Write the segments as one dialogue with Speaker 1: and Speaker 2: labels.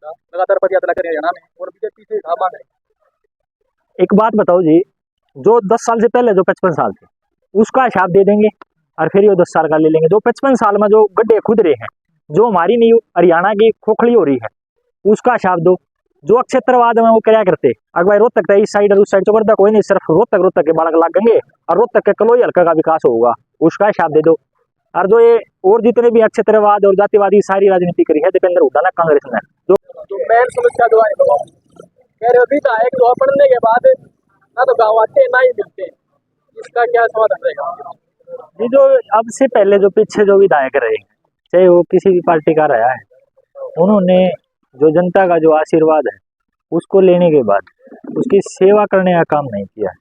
Speaker 1: होता, लगातार पद यात्रा कर रहे हैं हरियाणा में और बीजेपी से हिसाब मांग रहे हैं।
Speaker 2: एक बात बताओ जी, जो 10 साल से पहले जो 55 साल थे उसका हिसाब दे देंगे और फिर ये 10 साल का ले लेंगे। जो 55 साल में जो गड्ढे खुद रहे हैं, जो हमारी नींव हरियाणा की खोखली हो रही है, उसका हिसाब दो। जो अक्षेत्रवाद में वो क्या करते, अगर भाई रोहतक का इस साइड और उस साइड चौबरदा कोई नहीं, सिर्फ रोहतक के बालक लागेंगे और रोहतक के कलोई हल्का का विकास होगा, उसका हिसाब दे दो। और जो ये और जितने भी अक्षेत्रवाद और जातिवादी सारी राजनीति करी है दीपेंद्र हुड्डा ने, कांग्रेस ने,
Speaker 1: जो मेन समस्या जो है कह रहे विधायक जो पढ़ने के बाद ना तो गाँव आते ना ही मिलते, इसका क्या समाधान रहेगा?
Speaker 2: ये जो अब से पहले जो पीछे जो विधायक रहे, चाहे वो किसी भी पार्टी का रहा है, उन्होंने जो जनता का जो आशीर्वाद है उसको लेने के बाद उसकी सेवा करने का काम नहीं किया है।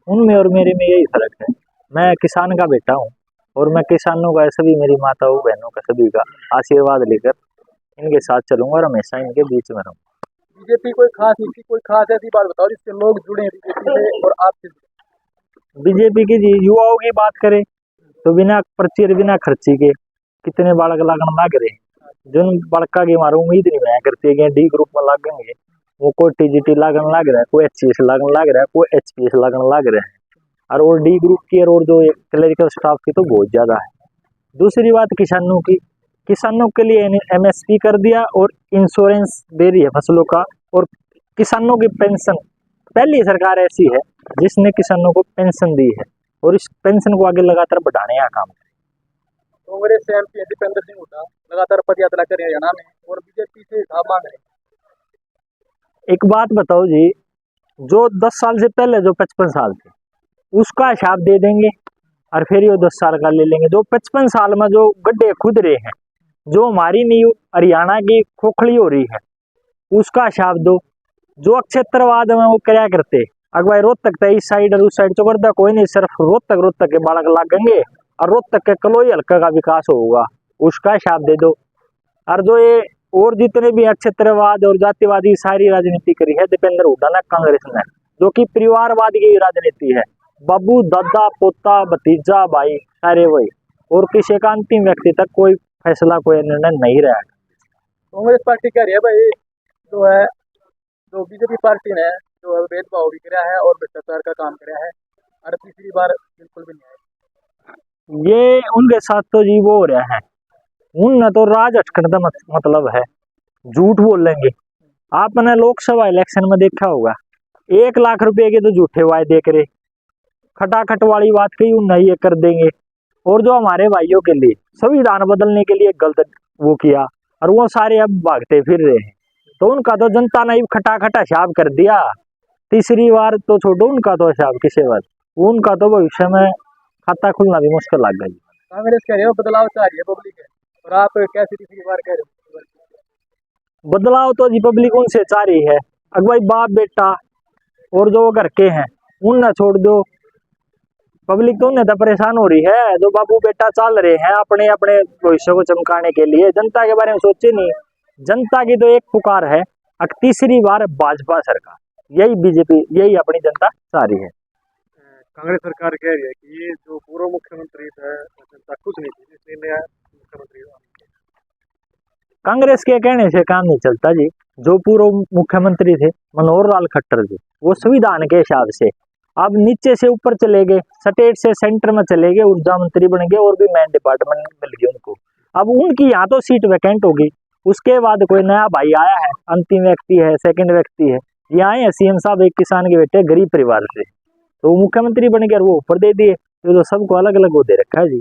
Speaker 2: उनमें और मेरे में यही फर्क है। मैं किसान का बेटा हूँ और मैं किसानों का, सभी मेरी माताओं बहनों का, सभी का आशीर्वाद लेकर इनके साथ चलूंगा और हमेशा इनके बीच में रहूंगा।
Speaker 1: बीजेपी कोई खास नीति, कोई खास ऐसी बात बताओ जिससे लोग जुड़े हैं बीजेपी से और आपसे?
Speaker 2: बीजेपी की जी युवाओं की बात करें तो बिना पर्ची और बिना खर्ची के कितने बालक लागण लाग रहे हैं। जिन बालका की हमारी उम्मीद नहीं मैं करती है डी ग्रुप में लागेंगे, वो कोई टीजीटी लागण लाग रहा है, कोई एचसीएस लागण लाग रहा है, कोई एचपीएस लागण लाग रहा है। और डी ग्रुप की और जो क्लरिकल स्टाफ की तो बहुत ज्यादा है। दूसरी बात किसानों की, किसानों के लिए एमएसपी कर दिया और इंश्योरेंस दे रही है फसलों का, और किसानों की पेंशन पहली सरकार ऐसी है जिसने किसानों को पेंशन दी है और इस पेंशन को आगे लगातार बढ़ाने का काम।
Speaker 1: कांग्रेस से एमपी दीपेंद्र सिंह हुड्डा लगातार पद यात्रा कर रहे हैं हरियाणा में और बीजेपी से हिसाब मांग रहे हैं।
Speaker 2: एक बात बताओ जी, जो 10 साल से पहले जो 55 साल थे उसका हिसाब दे देंगे और फिर ये 10 साल का ले लेंगे। जो 55 साल में जो गड्ढे खुद रहे हैं, जो हमारी नींव हरियाणा की खोखली हो रही है, उसका हिसाब दो। जो अक्षेत्रवाद में वो क्या करते, अगर भाई रोहतक का इस साइड और उस साइड चौबरदा कोई नहीं, सिर्फ रोहतक के बालक लागेंगे और रोहतक के कलोई हल्का का विकास होगा, उसका हिसाब दे दो। और जो ये और जितने भी अक्षेत्रवाद और जातिवादी सारी राजनीति करी है दीपेंद्र हुड्डा ने, कांग्रेस ने, जो कि परिवारवाद की राजनीति है, बाबू दादा पोता भतीजा भाई सारे वही, और किसी का अंतिम व्यक्ति तक कोई फैसला कोई निर्णय नहीं रहा।
Speaker 1: कांग्रेस पार्टी कह रही है भाई जो है, जो बीजेपी पार्टी ने जो भेदभाव भी किया है और भ्रष्टाचार का काम किया है और तीसरी बार बिल्कुल भी नहीं है।
Speaker 2: ये उनके साथ तो जी वो हो रहा है, उन तो राज अटकन का मतलब है, झूठ बोलेंगे। आपने लोकसभा इलेक्शन में देखा होगा, 1 लाख रुपए के तो झूठे वायदे करे, खटाखट वाली बात कही उन नहीं कर देंगे। और जो हमारे भाइयों के लिए संविधान बदलने के लिए गलत वो किया और वो सारे अब भागते फिर रहे हैं, तो उनका तो जनता ने खटाखट हिसाब कर दिया। तीसरी बार तो छोड़ो उनका तो हिसाब किसी बात, उनका तो भविष्य में खाता खुलना भी मुश्किल लग गई।
Speaker 1: कांग्रेस कह रही है बदलाव चाह रही है पब्लिक है, और आप कैसे तीसरी बार कह रहे हो?
Speaker 2: बदलाव तो जी पब्लिक उनसे चाह रही है, अगर भाई बाप बेटा और जो घर के हैं उन छोड़ दो, पब्लिक तो उन्हें तो परेशान हो रही है। जो बाबू बेटा चल रहे हैं अपने अपने भविष्य को चमकाने के लिए, जनता के बारे में सोचे नहीं। जनता की तो एक पुकार है, तीसरी बार भाजपा सरकार, यही बीजेपी, यही अपनी जनता चाह रही है।
Speaker 1: कांग्रेस सरकार कह रही है कि ये जो पूर्व मुख्यमंत्री थे जनता खुश नहीं थी, इसलिए नया मुख्यमंत्री।
Speaker 2: कांग्रेस के कहने से काम नहीं चलता जी। जो पूर्व मुख्यमंत्री थे मनोहर लाल खट्टर जी, वो संविधान के हिसाब से अब नीचे से ऊपर चले गए, स्टेट से सेंटर में चले गए, ऊर्जा मंत्री बन गए और भी मैन डिपार्टमेंट मिल गए उनको। अब उनकी यहाँ तो सीट वैकेंट होगी, उसके बाद कोई नया भाई आया है, अंतिम व्यक्ति है, सेकंड व्यक्ति है, ये आए हैं सीएम साहब एक किसान के बेटे गरीब परिवार से, तो वो मुख्यमंत्री बन गए और वो ऊपर दे दिए, तो सबको अलग अलग वो दे रखा है जी।